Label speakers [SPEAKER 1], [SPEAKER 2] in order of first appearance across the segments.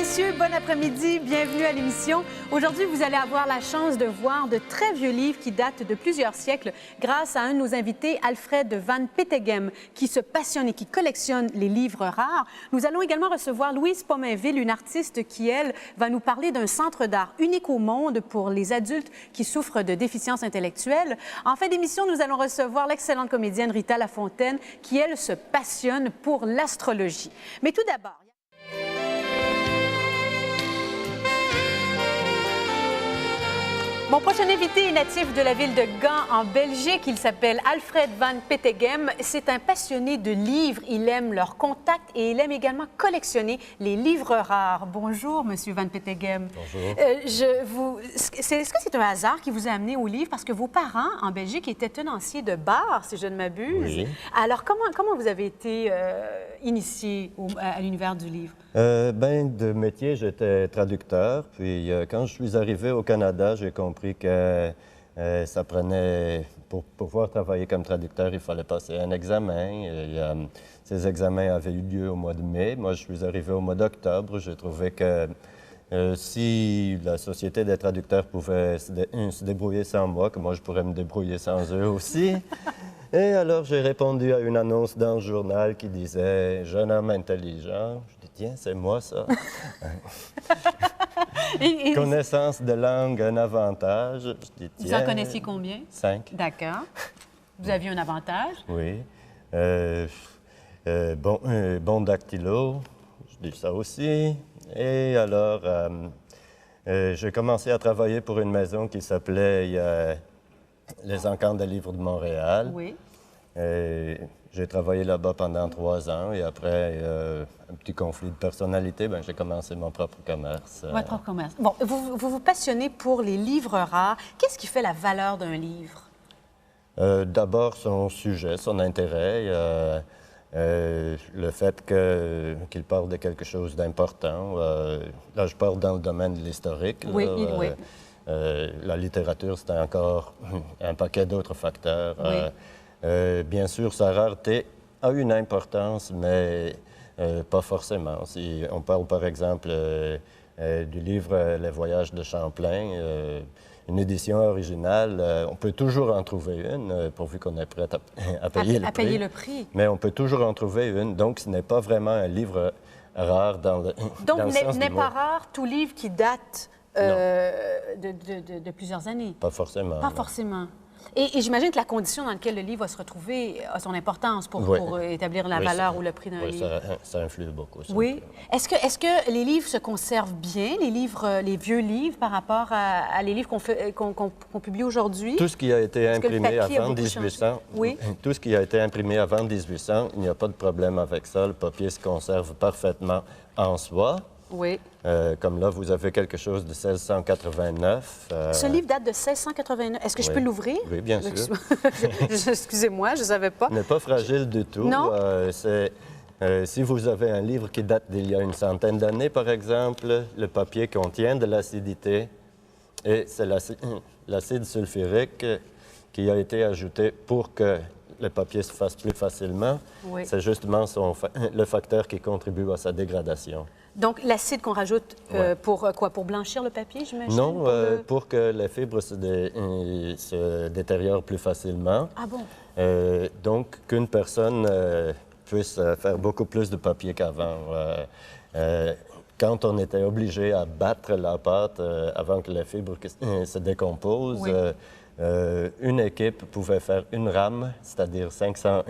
[SPEAKER 1] messieurs, bon après-midi, bienvenue à l'émission. Aujourd'hui, vous allez avoir la chance de voir de très vieux livres qui datent de plusieurs siècles grâce à un de nos invités, Alfred van Peteghem, qui se passionne et qui collectionne les livres rares. Nous allons également recevoir Louise Pomainville, une artiste qui, elle, va nous parler d'un centre d'art unique au monde pour les adultes qui souffrent de déficience intellectuelle. En fin d'émission, nous allons recevoir l'excellente comédienne Rita Lafontaine, qui, elle, se passionne pour l'astrologie. Mais tout d'abord... Mon prochain invité est natif de la ville de Gand, en Belgique. Il s'appelle Alfred van Peteghem. C'est un passionné de livres. Il aime leur contact et il aime également collectionner les livres rares. Bonjour, Monsieur van Peteghem.
[SPEAKER 2] Bonjour.
[SPEAKER 1] Est-ce que c'est un hasard qui vous a amené au livre? Parce que vos parents, en Belgique, étaient tenanciers de bar, si je ne m'abuse.
[SPEAKER 2] Oui.
[SPEAKER 1] Alors, comment vous avez été initié à l'univers du livre?
[SPEAKER 2] De métier, j'étais traducteur. Puis quand je suis arrivé au Canada, j'ai compris que ça prenait... Pour pouvoir travailler comme traducteur, il fallait passer un examen. Et, ces examens avaient eu lieu au mois de mai. Moi, je suis arrivé au mois d'octobre. J'ai trouvé que si la Société des traducteurs pouvait se débrouiller sans moi, que moi, je pourrais me débrouiller sans eux aussi. Et alors, j'ai répondu à une annonce dans le journal qui disait « Jeune homme intelligent ». Je dis « Tiens, c'est moi, ça ». Connaissance de langue, un avantage. Je dis,
[SPEAKER 1] vous en connaissiez combien?
[SPEAKER 2] 5.
[SPEAKER 1] D'accord. Vous aviez un avantage?
[SPEAKER 2] Oui. Bon dactylo, je dis ça aussi. Et alors, j'ai commencé à travailler pour une maison qui s'appelait Les Encans des livres de Montréal.
[SPEAKER 1] Oui.
[SPEAKER 2] J'ai travaillé là-bas pendant 3 ans et après un petit conflit de personnalité, j'ai commencé mon propre commerce.
[SPEAKER 1] Votre propre commerce. Bon, vous passionnez pour les livres rares. Qu'est-ce qui fait la valeur d'un livre?
[SPEAKER 2] D'abord, son sujet, son intérêt, le fait qu'il parle de quelque chose d'important. Là, je parle dans le domaine de l'historique.
[SPEAKER 1] Oui, oui.
[SPEAKER 2] La littérature, c'est encore un paquet d'autres facteurs.
[SPEAKER 1] Oui.
[SPEAKER 2] Bien sûr, sa rareté a une importance, mais pas forcément. Si on parle, par exemple, du livre « Les voyages de Champlain », une édition originale, on peut toujours en trouver une, pourvu qu'on est prêt à payer le prix. Mais on peut toujours en trouver une, donc ce n'est pas vraiment un livre rare dans le
[SPEAKER 1] donc,
[SPEAKER 2] n'est
[SPEAKER 1] pas rare tout livre qui date de plusieurs années?
[SPEAKER 2] Pas forcément.
[SPEAKER 1] Pas forcément. Et j'imagine que la condition dans laquelle le livre va se retrouver a son importance pour établir la valeur ou le prix d'un livre.
[SPEAKER 2] Ça influe beaucoup.
[SPEAKER 1] Oui. Est-ce que les livres se conservent bien, les vieux livres, par rapport à les livres qu'on publie aujourd'hui?
[SPEAKER 2] Tout ce qui a été imprimé avant 1800, tout ce qui a été imprimé avant 1800, il n'y a pas de problème avec ça. Le papier se conserve parfaitement en soi. Oui. Comme là, vous avez quelque chose de 1689.
[SPEAKER 1] Ce livre date de 1689. Est-ce que je peux l'ouvrir?
[SPEAKER 2] Oui, bien sûr.
[SPEAKER 1] Excusez-moi, je ne savais pas.
[SPEAKER 2] Il n'est pas fragile du tout.
[SPEAKER 1] Non?
[SPEAKER 2] Si vous avez un livre qui date d'il y a une centaine d'années, par exemple, le papier contient de l'acidité et c'est l'acide sulfurique qui a été ajouté pour que le papier se fasse plus facilement. Oui. C'est justement le facteur qui contribue à sa dégradation.
[SPEAKER 1] Donc, l'acide qu'on rajoute pour quoi? Pour blanchir le papier, j'imagine?
[SPEAKER 2] Non, pour que les fibres se détériorent plus facilement.
[SPEAKER 1] Ah bon?
[SPEAKER 2] Donc, qu'une personne puisse faire beaucoup plus de papier qu'avant. Quand on était obligé à battre la pâte avant que les fibres se décomposent, une équipe pouvait faire une rame, c'est-à-dire 500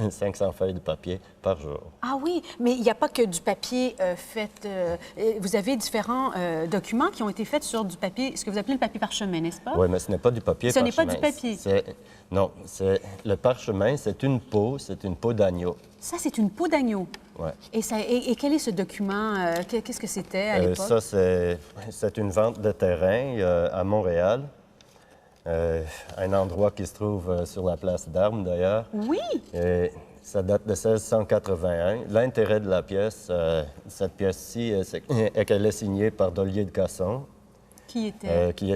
[SPEAKER 2] feuilles de papier par jour.
[SPEAKER 1] Ah oui, mais il n'y a pas que du papier fait... vous avez différents documents qui ont été faits sur du papier, ce que vous appelez le papier parchemin, n'est-ce pas?
[SPEAKER 2] Oui, mais ce n'est pas du papier parchemin.
[SPEAKER 1] Ce n'est pas du papier?
[SPEAKER 2] Non, le parchemin, c'est une peau d'agneau.
[SPEAKER 1] Ça, c'est une peau d'agneau?
[SPEAKER 2] Oui.
[SPEAKER 1] Et quel est ce document? Qu'est-ce que c'était à l'époque?
[SPEAKER 2] Ça, c'est une vente de terrain à Montréal. Un endroit qui se trouve sur la place d'Armes, d'ailleurs.
[SPEAKER 1] Oui!
[SPEAKER 2] Et ça date de 1681. L'intérêt de la pièce, cette pièce-ci, est qu'elle est signée par Dollier de Casson.
[SPEAKER 1] Qui était?
[SPEAKER 2] Qui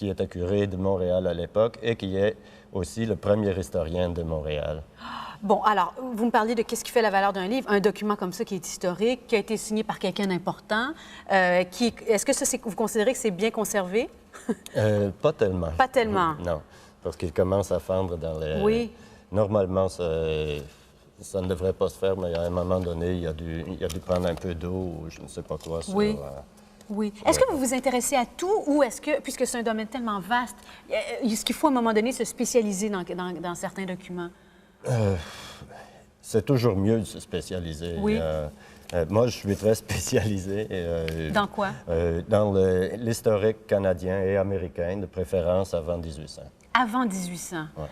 [SPEAKER 2] était curé de Montréal à l'époque et qui est aussi le premier historien de Montréal.
[SPEAKER 1] Bon, alors, vous me parliez de qu'est-ce qui fait la valeur d'un livre. Un document comme ça qui est historique, qui a été signé par quelqu'un d'important. Est-ce que ça, vous considérez que c'est bien conservé?
[SPEAKER 2] Pas tellement.
[SPEAKER 1] Pas tellement.
[SPEAKER 2] Non, parce qu'il commence à fendre dans les...
[SPEAKER 1] Oui.
[SPEAKER 2] Normalement, ça ne devrait pas se faire, mais à un moment donné, il a dû prendre un peu d'eau ou je ne sais pas quoi.
[SPEAKER 1] Oui. Oui. Est-ce que vous vous intéressez à tout ou est-ce que, puisque c'est un domaine tellement vaste, est-ce qu'il faut à un moment donné se spécialiser dans certains documents?
[SPEAKER 2] C'est toujours mieux de se spécialiser.
[SPEAKER 1] Oui.
[SPEAKER 2] Moi, je suis très spécialisé.
[SPEAKER 1] Dans quoi?
[SPEAKER 2] Dans l'historique canadien et américain, de préférence avant 1800.
[SPEAKER 1] Avant 1800.
[SPEAKER 2] Ouais.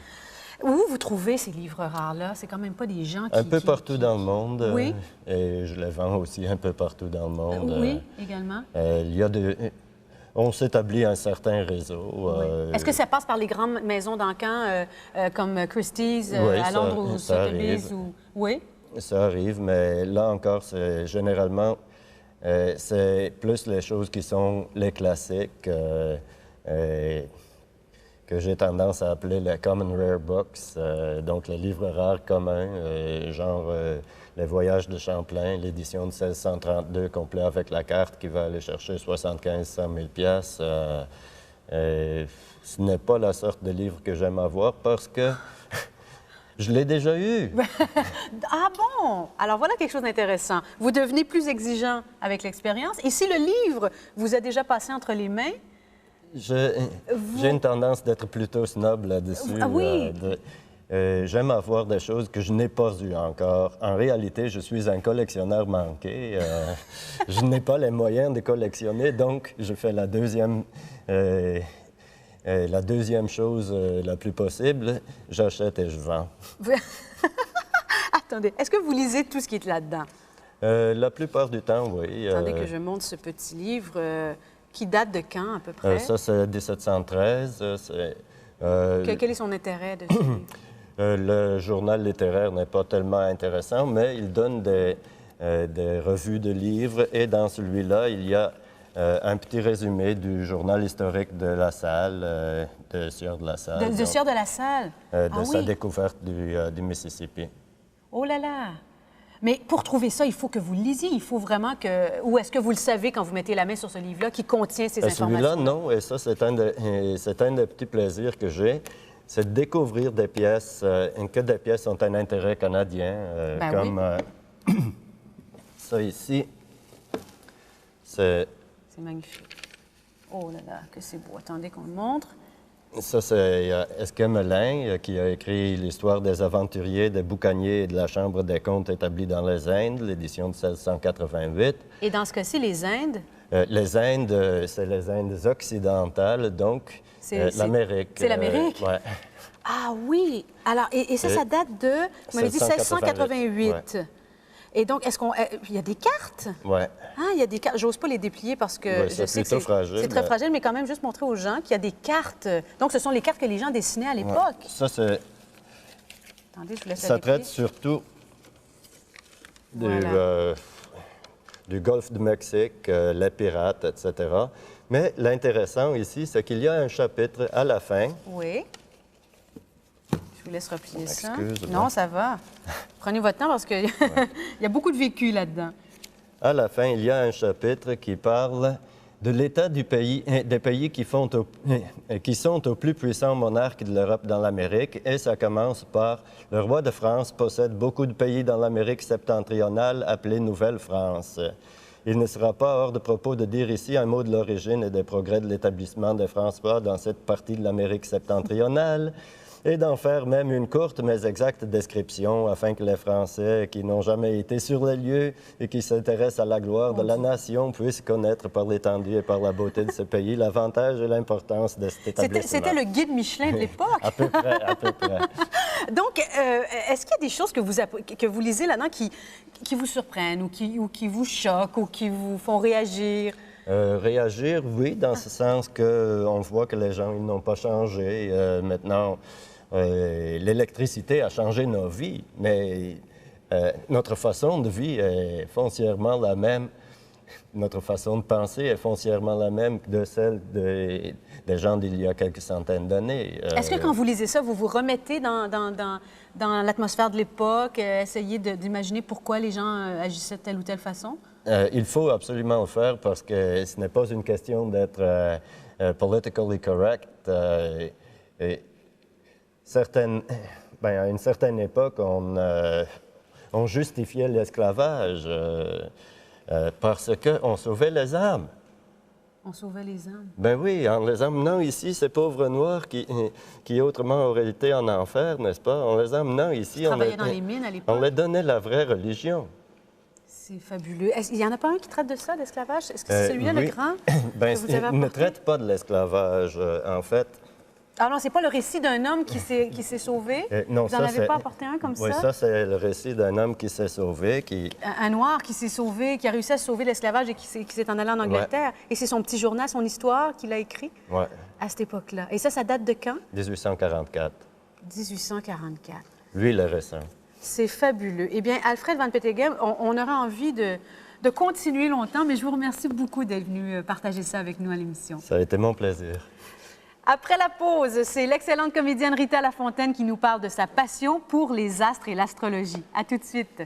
[SPEAKER 1] Où vous trouvez ces livres rares-là? C'est quand même pas des gens qui...
[SPEAKER 2] Un peu partout dans le monde.
[SPEAKER 1] Oui.
[SPEAKER 2] Et je les vends aussi un peu partout dans le monde.
[SPEAKER 1] Oui, également.
[SPEAKER 2] Il y a on s'établit un certain réseau.
[SPEAKER 1] Oui. Est-ce que ça passe par les grandes maisons d'encan comme Christie's
[SPEAKER 2] Oui,
[SPEAKER 1] à Londres ou
[SPEAKER 2] ça
[SPEAKER 1] Sotheby's?
[SPEAKER 2] arrive.
[SPEAKER 1] Oui.
[SPEAKER 2] Ça arrive, mais là encore, c'est généralement, c'est plus les choses qui sont les classiques que j'ai tendance à appeler les Common Rare Books, donc les livres rares communs, genre Les Voyages de Champlain, l'édition de 1632 complet avec la carte qui va aller chercher 75 000 piastres. Ce n'est pas la sorte de livre que j'aime avoir parce que je l'ai déjà eu.
[SPEAKER 1] Ah bon? Alors voilà quelque chose d'intéressant. Vous devenez plus exigeant avec l'expérience. Et si le livre vous a déjà passé entre les mains,
[SPEAKER 2] J'ai une tendance d'être plutôt snob là-dessus.
[SPEAKER 1] Ah oui?
[SPEAKER 2] J'aime avoir des choses que je n'ai pas eues encore. En réalité, je suis un collectionneur manqué. Je n'ai pas les moyens de collectionner, donc je fais la deuxième chose la plus possible, j'achète et je vends.
[SPEAKER 1] Attendez, est-ce que vous lisez tout ce qui est là-dedans?
[SPEAKER 2] La plupart du temps, oui.
[SPEAKER 1] Attendez que je montre ce petit livre qui date de quand, à peu près?
[SPEAKER 2] Ça, c'est 1713.
[SPEAKER 1] Quel est son intérêt de ce livre?
[SPEAKER 2] Le journal littéraire n'est pas tellement intéressant, mais il donne des revues de livres et dans celui-là, il y a un petit résumé du journal historique de La Salle, de Sieur de La Salle.
[SPEAKER 1] De Sieur de La Salle?
[SPEAKER 2] De sa découverte du Mississippi.
[SPEAKER 1] Oh là là! Mais pour trouver ça, il faut que vous le lisiez. Il faut vraiment que... Ou est-ce que vous le savez quand vous mettez la main sur ce livre-là qui contient ces informations?
[SPEAKER 2] Celui-là, non. Et ça, c'est un des petits plaisirs que j'ai. C'est de découvrir des pièces, que des pièces ont un intérêt canadien, comme ça ici. C'est
[SPEAKER 1] magnifique. Oh là là, que c'est beau. Attendez qu'on le montre.
[SPEAKER 2] Ça, c'est Esquemelin qui a écrit l'histoire des aventuriers, des boucaniers et de la Chambre des comptes établis dans les Indes, l'édition de 1688.
[SPEAKER 1] Et dans ce cas-ci, les Indes?
[SPEAKER 2] Les Indes, c'est les Indes occidentales, donc l'Amérique.
[SPEAKER 1] C'est l'Amérique?
[SPEAKER 2] Ouais.
[SPEAKER 1] Ah oui! Alors, et ça date de, vous m'avez dit 1688. Ouais. Et donc, est-ce qu'on... il y a des cartes?
[SPEAKER 2] Oui.
[SPEAKER 1] Ah, il y a des cartes. J'ose pas les déplier parce que
[SPEAKER 2] je sais que
[SPEAKER 1] c'est très fragile, mais quand même, juste montrer aux gens qu'il y a des cartes. Donc, ce sont les cartes que les gens dessinaient à l'époque.
[SPEAKER 2] Ouais. Ça, c'est...
[SPEAKER 1] Attendez, je vous laisse
[SPEAKER 2] ça traite surtout du Golfe du Mexique, les pirates, etc. Mais l'intéressant ici, c'est qu'il y a un chapitre à la fin.
[SPEAKER 1] Oui. Je vous laisse replier ça.
[SPEAKER 2] Excuse-moi.
[SPEAKER 1] Non, ça va. Prenez votre temps parce qu'il y a beaucoup de vécu là-dedans.
[SPEAKER 2] À la fin, il y a un chapitre qui parle de l'état des pays qui sont aux plus puissants monarques de l'Europe dans l'Amérique. Et ça commence par « Le roi de France possède beaucoup de pays dans l'Amérique septentrionale appelée Nouvelle-France. Il ne sera pas hors de propos de dire ici un mot de l'origine et des progrès de l'établissement des François dans cette partie de l'Amérique septentrionale. » et d'en faire même une courte mais exacte description afin que les Français qui n'ont jamais été sur les lieux et qui s'intéressent à la gloire de la nation puissent connaître par l'étendue et par la beauté de ce pays l'avantage et l'importance de cet établissement.
[SPEAKER 1] C'était le guide Michelin de l'époque.
[SPEAKER 2] À peu près, à peu près.
[SPEAKER 1] Donc, est-ce qu'il y a des choses que vous lisez là-dedans qui vous surprennent ou qui vous choquent ou qui vous font réagir?
[SPEAKER 2] Réagir, oui, dans ce sens qu'on voit que les gens ils n'ont pas changé. Maintenant, l'électricité a changé nos vies, mais notre façon de vie est foncièrement la même. notre façon de penser est foncièrement la même que de celle des gens d'il y a quelques centaines d'années.
[SPEAKER 1] Est-ce que quand vous lisez ça, vous vous remettez dans l'atmosphère de l'époque, essayez d'imaginer pourquoi les gens agissaient de telle ou telle façon?
[SPEAKER 2] Il faut absolument le faire parce que ce n'est pas une question d'être politically correct. À une certaine époque, on justifiait l'esclavage parce qu'on sauvait les âmes.
[SPEAKER 1] On sauvait les âmes.
[SPEAKER 2] Ben oui, en les emmenant ici, ces pauvres Noirs qui autrement auraient été en enfer, n'est-ce pas? En les emmenant ici,
[SPEAKER 1] Travaillaient dans les mines à l'époque.
[SPEAKER 2] on les donnait la vraie religion.
[SPEAKER 1] C'est fabuleux. Il n'y en a pas un qui traite de ça, d'esclavage? Est-ce que c'est celui-là,
[SPEAKER 2] oui.
[SPEAKER 1] le grand,
[SPEAKER 2] Ben,
[SPEAKER 1] que vous avez
[SPEAKER 2] il ne
[SPEAKER 1] apporté?
[SPEAKER 2] traite pas de l'esclavage, en fait.
[SPEAKER 1] Ah non, c'est pas le récit d'un homme qui s'est sauvé?
[SPEAKER 2] Non,
[SPEAKER 1] Vous n'en avez pas apporté un comme
[SPEAKER 2] oui,
[SPEAKER 1] ça?
[SPEAKER 2] ça, c'est le récit d'un homme qui s'est sauvé,
[SPEAKER 1] Un Noir qui s'est sauvé, qui a réussi à sauver l'esclavage et qui s'est en allé en Angleterre. Et c'est son petit journal, son histoire qu'il a écrit
[SPEAKER 2] Ouais,
[SPEAKER 1] à cette époque-là. Et ça date de quand?
[SPEAKER 2] 1844.
[SPEAKER 1] 1844.
[SPEAKER 2] Lui, il est récent.
[SPEAKER 1] C'est fabuleux. Eh bien, Alfred Van Peteghem, on aura envie de continuer longtemps, mais je vous remercie beaucoup d'être venu partager ça avec nous à l'émission.
[SPEAKER 2] Ça a été mon plaisir.
[SPEAKER 1] Après la pause, c'est l'excellente comédienne Rita Lafontaine qui nous parle de sa passion pour les astres et l'astrologie. À tout de suite.